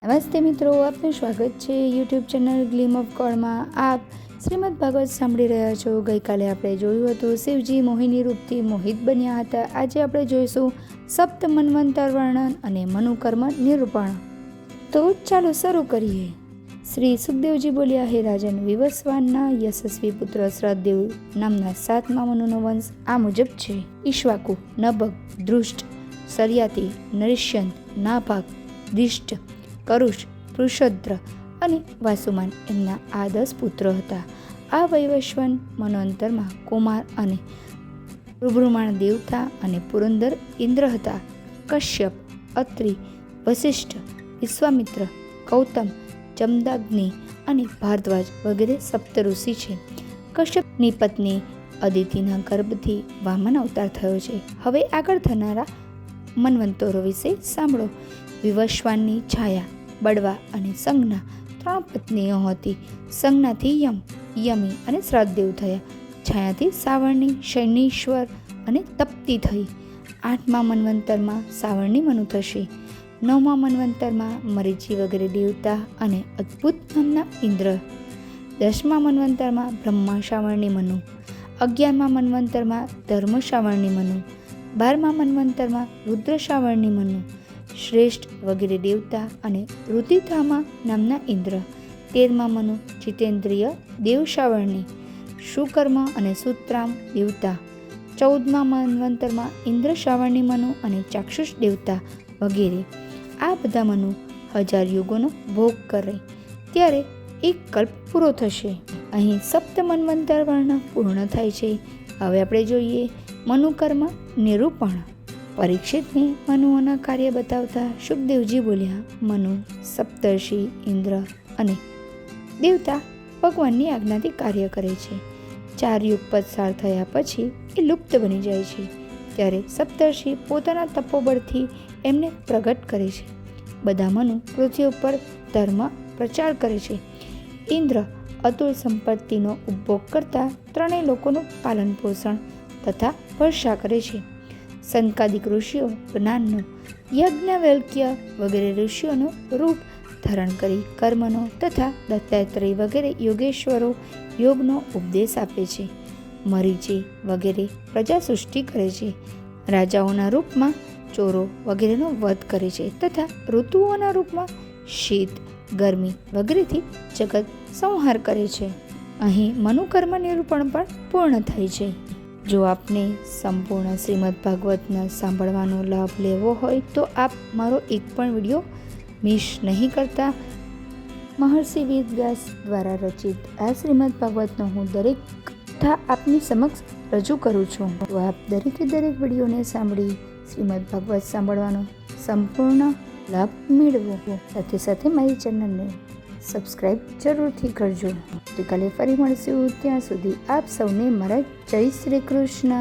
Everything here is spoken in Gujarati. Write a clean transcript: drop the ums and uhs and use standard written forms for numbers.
નમસ્તે મિત્રો, આપનું સ્વાગત છે યુટ્યુબ ચેનલ ગ્લીમ ઓફ ગોડમાં। આપ શ્રીમદ ભાગવત સાંભળી રહ્યા છો। ગઈકાલે આપણે જોયું હતું શિવજી મોહિની રૂપથી મોહિત બન્યા હતા। આજે આપણે જોઈશું સપ્ત મન્વંતર વર્ણન અને મનુકર્મ નિરૂપણ। તો ચાલો શરૂ કરીએ। શ્રી સુખદેવજી બોલ્યા, હે રાજન, વિવસ્વાનના યશસ્વી પુત્ર શ્રદ્ધેવ નામના 7મા મનુનો વંશ આ મુજબ છે। ઈક્ષ્વાકુ, નભગ, દૃષ્ટ, સર્યાતિ, નરિષ્યંત, નાભાગ, દિષ્ટ, કરુષ, પૃષદ્ર અને વાસુમાન એમના આ 10 પુત્રો હતા। આ વૈવસ્વન મન્વંતરમાં કુમાર અને રૂભ્રુમાણ દેવતા અને પુરંદર ઇન્દ્ર હતા। કશ્યપ, અત્રિ, વશિષ્ઠ, વિશ્વામિત્ર, ગૌતમ, જમદાગ્નિ અને ભારદ્વાજ વગેરે સપ્ત ઋષિ છે। કશ્યપની પત્ની અદિતિના ગર્ભથી વામન અવતાર થયો છે। હવે આગળ થનારા મન્વંતરો વિશે સાંભળો। વિવસ્વાનની છાયા, બળવા અને સંજ્ઞા 3 પત્નીઓ હતી। સંજ્ઞાથી યમ, યમી અને શ્રાદ્ધદેવ થયા। છાયાથી સાવર્ણી, શૈનીશ્વર અને તપ્તી થઈ। 8મા મન્વંતરમાં સાવર્ણી મનુ થશે। 9મા મન્વંતરમાં મરીચી વગેરે દેવતા અને અદ્ભુત નામના ઇન્દ્ર। 10મા મન્વંતરમાં બ્રહ્મા સાવર્ણી મનુ। 11મા મન્વંતરમાં ધર્મ સાવર્ણી મનુ। 12મા મન્વંતરમાં રુદ્ર સાવર્ણી મનુ, શ્રેષ્ઠ વગેરે દેવતા અને રુધિધામા નામના ઇન્દ્ર। 13મા મનુ જીતેન્દ્રિય દેવ સાવર્ણી, સુકર્મ અને સુત્રામ દેવતા। 14મા મન્વંતરમાં ઇન્દ્ર સાવર્ણી મનુ અને ચાક્ષુષ દેવતા વગેરે। આ બધા મનુ 1000 યુગોનો ભોગ કરે ત્યારે એક કલ્પ પૂરો થશે। અહીં સપ્ત મન્વંતર વર્ણન પૂર્ણ થાય છે। હવે આપણે જોઈએ મનુકર્મ નિરૂપણ। પરીક્ષિતને મનુઓના કાર્ય બતાવતા સુખદેવજી બોલ્યા, મનુ સપ્તર્ષિ, ઇન્દ્ર અને દેવતા ભગવાનની આજ્ઞાથી કાર્ય કરે છે। 4 યુગ પસાર થયા પછી એ લુપ્ત બની જાય છે ત્યારે સપ્તર્ષિ પોતાના તપોબળથી એમને પ્રગટ કરે છે। બધા મનુ પૃથ્વી ઉપર ધર્મ પ્રચાર કરે છે। ઇન્દ્ર અતુલ સંપત્તિનો ઉપભોગ કરતા 3 લોકોનું પાલન પોષણ તથા વર્ષા કરે છે। સંકાદિક ઋષિઓ જ્ઞાનનું, યજ્ઞવલ્ક્ય વગેરે ઋષિઓનું રૂપ ધારણ કરી કર્મનો તથા દત્તાત્રેય વગેરે યોગેશ્વરો યોગનો ઉપદેશ આપે છે। મરીચી વગેરે પ્રજા સૃષ્ટિ કરે છે। રાજાઓના રૂપમાં ચોરો વગેરેનો વધ કરે છે તથા ઋતુઓના રૂપમાં શીત, ગરમી વગેરેથી જગત સંહાર કરે છે। અહીં મનુકર્મ નિરૂપણ પણ પૂર્ણ થાય છે। જો આપને સંપૂર્ણ શ્રીમદ ભાગવતના સાંભળવાનો લાભ લેવો હોય તો આપ મારો એક પણ વિડીયો મિસ નહીં કરતા। મહર્ષિ વેદવ્યાસ દ્વારા રચિત આ શ્રીમદ ભાગવતનો હું દરેક કથા આપની સમક્ષ રજૂ કરું છું। તો આપ દરેકે દરેક વિડીયોને સાંભળી શ્રીમદ ભાગવત સાંભળવાનો સંપૂર્ણ લાભ મેળવો। સાથે સાથે મારી ચેનલને સબસ્ક્રાઈબ જરૂરથી કરજો। આવતીકાલે ફરી મળશું, ત્યાં સુધી આપ સૌને મારા જય શ્રી કૃષ્ણ।